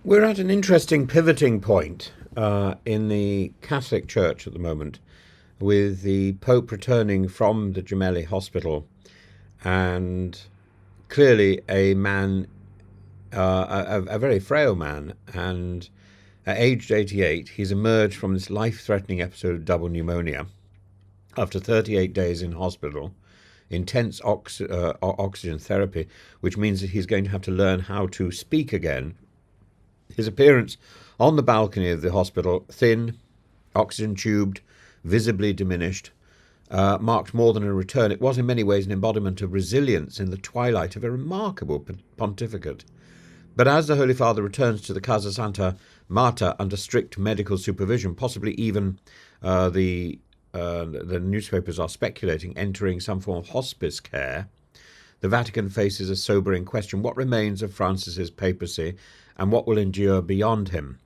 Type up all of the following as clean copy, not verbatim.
We're at an interesting pivoting point in the Catholic Church at the moment, with the Pope returning from the Gemelli Hospital, and clearly a man, a very frail man, and aged 88, he's emerged from this life-threatening episode of double pneumonia after 38 days in hospital, intense oxygen therapy, which means that he's going to have to learn how to speak again. His appearance on the balcony of the hospital, thin, oxygen tubed, visibly diminished, marked more than a return. It was in many ways an embodiment of resilience in the twilight of a remarkable pontificate. But as the Holy Father returns to the Casa Santa Marta under strict medical supervision, possibly even the newspapers are speculating entering some form of hospice care, the Vatican faces a sobering question: what remains of Francis's papacy, and what will endure beyond him?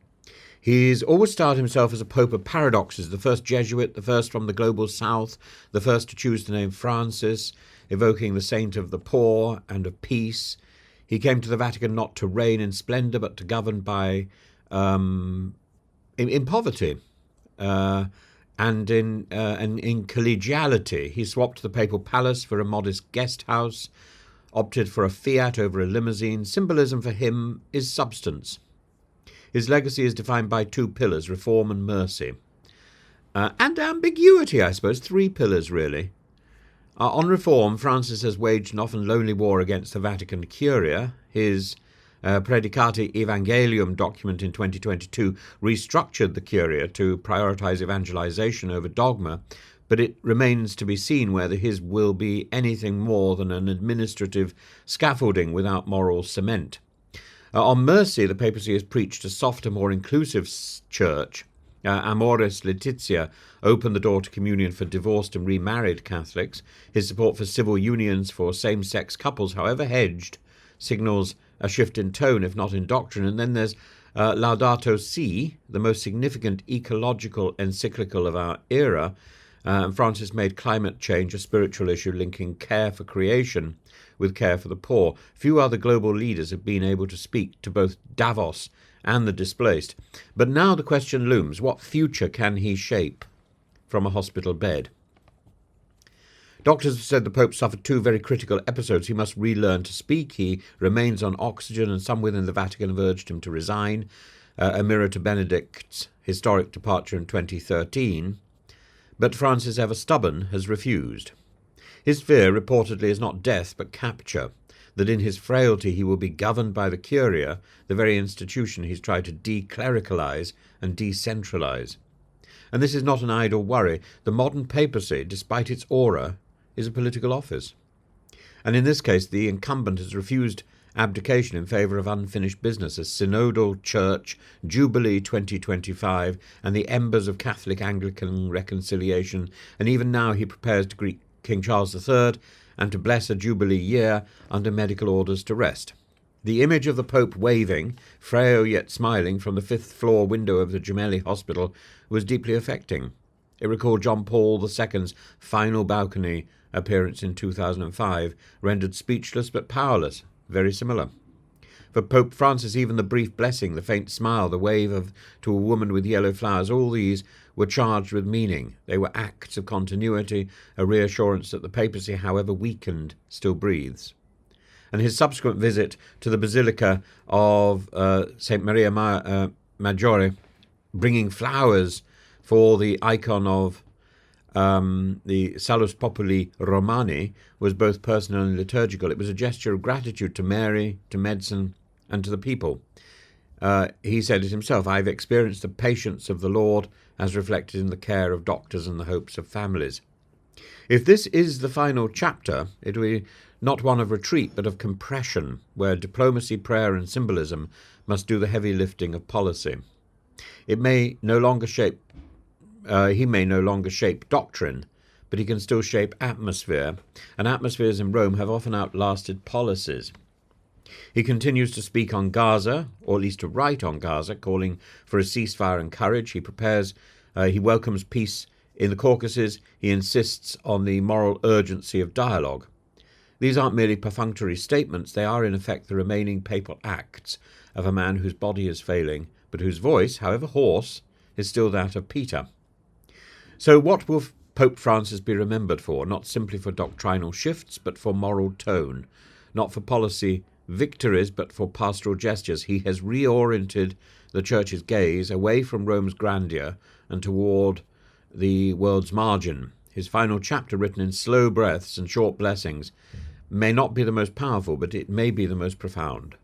He's always styled himself as a pope of paradoxes, the first Jesuit, the first from the global south, the first to choose the name Francis, evoking the saint of the poor and of peace. He came to the Vatican not to reign in splendour, but to govern by in poverty and in collegiality. He swapped the papal palace for a modest guest house, opted for a Fiat over a limousine. Symbolism for him is substance. His legacy is defined by two pillars: reform and mercy. And ambiguity, I suppose. Three pillars, really. On reform, Francis has waged an often lonely war against the Vatican Curia. His Predicati Evangelium document in 2022 restructured the Curia to prioritise evangelization over dogma, but it remains to be seen whether his will be anything more than an administrative scaffolding without moral cement. On mercy, the papacy has preached a softer, more inclusive church. Amoris Laetitia opened the door to communion for divorced and remarried Catholics. His support for civil unions for same-sex couples, however hedged, signals a shift in tone, if not in doctrine. And then there's Laudato Si, the most significant ecological encyclical of our era. Francis made climate change a spiritual issue, linking care for creation with care for the poor. Few other global leaders have been able to speak to both Davos and the displaced. But now the question looms: what future can he shape from a hospital bed? Doctors have said the Pope suffered two very critical episodes. He must relearn to speak. He remains on oxygen, and some within the Vatican have urged him to resign, a mirror to Benedict's historic departure in 2013. But Francis, ever stubborn, has refused. His fear reportedly is not death but capture, that in his frailty he will be governed by the Curia, the very institution he's tried to declericalise and decentralise. And this is not an idle worry. The modern papacy, despite its aura, is a political office. And in this case, the incumbent has refused abdication in favour of unfinished business, a synodal church, Jubilee 2025, and the embers of Catholic-Anglican reconciliation. And even now he prepares to greet King Charles III and to bless a Jubilee year under medical orders to rest. The image of the Pope waving, frail yet smiling, from the fifth-floor window of the Gemelli Hospital was deeply affecting. It recalled John Paul II's final balcony appearance in 2005, rendered speechless but powerless, very similar. For Pope Francis, even the brief blessing, the faint smile, the wave to a woman with yellow flowers, all these were charged with meaning. They were acts of continuity, a reassurance that the papacy, however weakened, still breathes. And his subsequent visit to the Basilica of St. Maria Maggiore, bringing flowers for the icon of the Salus Populi Romani, was both personal and liturgical. It was a gesture of gratitude to Mary, to medicine, and to the people. He said it himself: "I've experienced the patience of the Lord as reflected in the care of doctors and the hopes of families." If this is the final chapter, it will be not one of retreat, but of compression, where diplomacy, prayer, and symbolism must do the heavy lifting of policy. It may no longer shape He may no longer shape doctrine, but he can still shape atmosphere, and atmospheres in Rome have often outlasted policies. He continues to speak on Gaza, or at least to write on Gaza, calling for a ceasefire and courage. He welcomes peace in the Caucasus. He insists on the moral urgency of dialogue. These aren't merely perfunctory statements, they are in effect the remaining papal acts, of a man whose body is failing, but whose voice, however hoarse, is still that of Peter. So what will Pope Francis be remembered for? Not simply for doctrinal shifts, but for moral tone. Not for policy victories, but for pastoral gestures. He has reoriented the Church's gaze away from Rome's grandeur and toward the world's margin. His final chapter, written in slow breaths and short blessings, may not be the most powerful, but it may be the most profound.